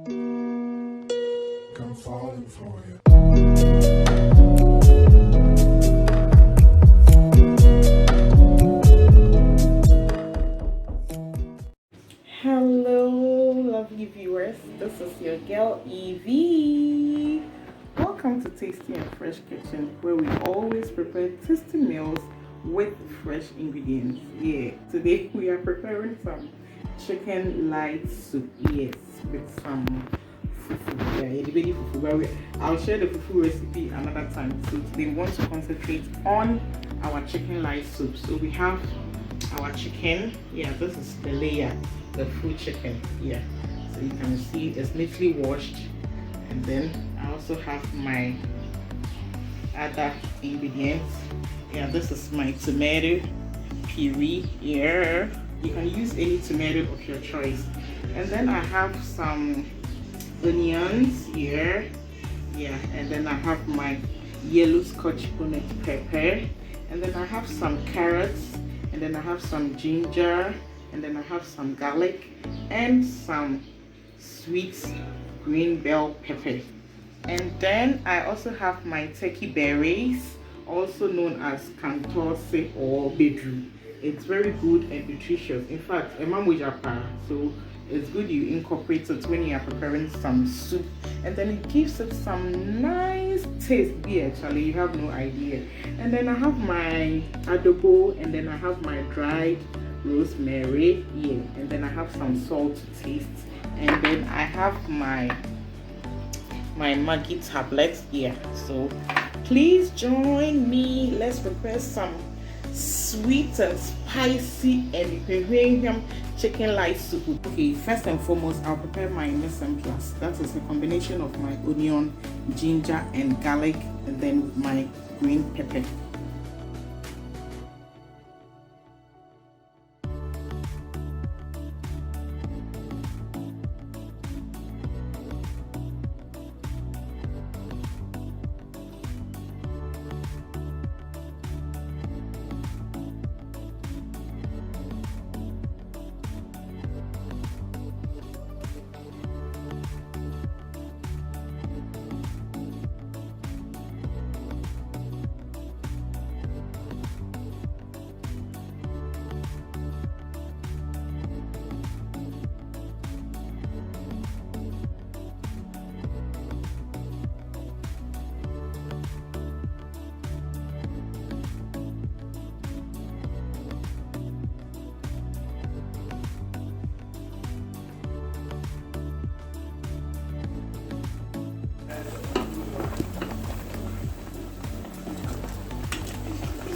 I'm falling for you. Hello, lovely viewers. This is your girl Evee. Welcome to Tasty and Fresh Kitchen, where we always prepare tasty meals with fresh ingredients. Yeah, today we are preparing some chicken light soup. Yes, with some fufu. Yeah, the baby fufu. Where I'll share the fufu recipe another time. So today we want to concentrate on our chicken light soup. So we have our chicken. Yeah, this is the layer, the full chicken. Yeah, so you can see it's neatly washed. And then I also have my other ingredients. Yeah, this is my tomato puree. Yeah, you can use any tomato of your choice. And then I have some onions here. Yeah, and then I have my yellow scotch bonnet pepper. And then I have some carrots. And then I have some ginger. And then I have some garlic and some sweet green bell pepper. And then I also have my turkey berries, also known as kantorse or bedru. It's very good and nutritious. In fact, so it's good you incorporate it when you are preparing some soup, and then it gives it some nice taste. Yeah, actually, you have no idea. And then I have my adobo, and then I have my dried rosemary. Yeah, and then I have some salt to taste, and then I have my Maggie tablets. Yeah, so please join me. Let's prepare some sweet and spicy and premium chicken light soup. Okay, first and foremost, I'll prepare my mise en place. That is a combination of my onion, ginger, and garlic, and then my green pepper.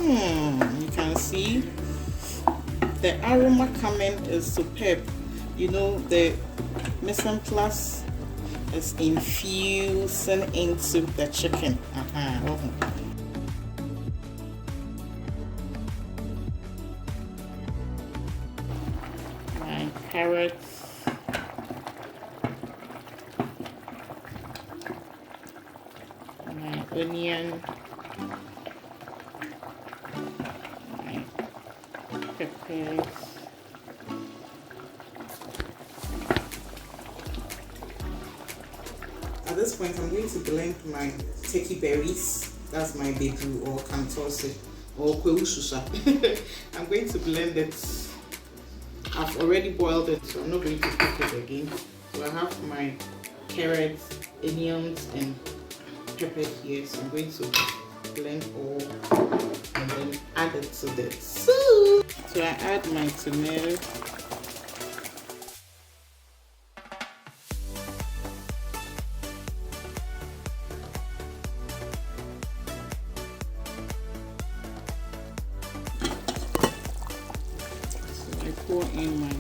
You can see the aroma coming is superb. You know, the mise en place is infusing into the chicken. My carrots, my onion, peppers, at this point I'm going to blend my turkey berries. That's my bedru or kantorse or kweususa. I'm going to blend it. I've already boiled it, so I'm not going to cook it again. So I have my carrots, onions, and pepper here. So I'm going to blend all and then add it to the soup. So I add my tomato. So I pour in my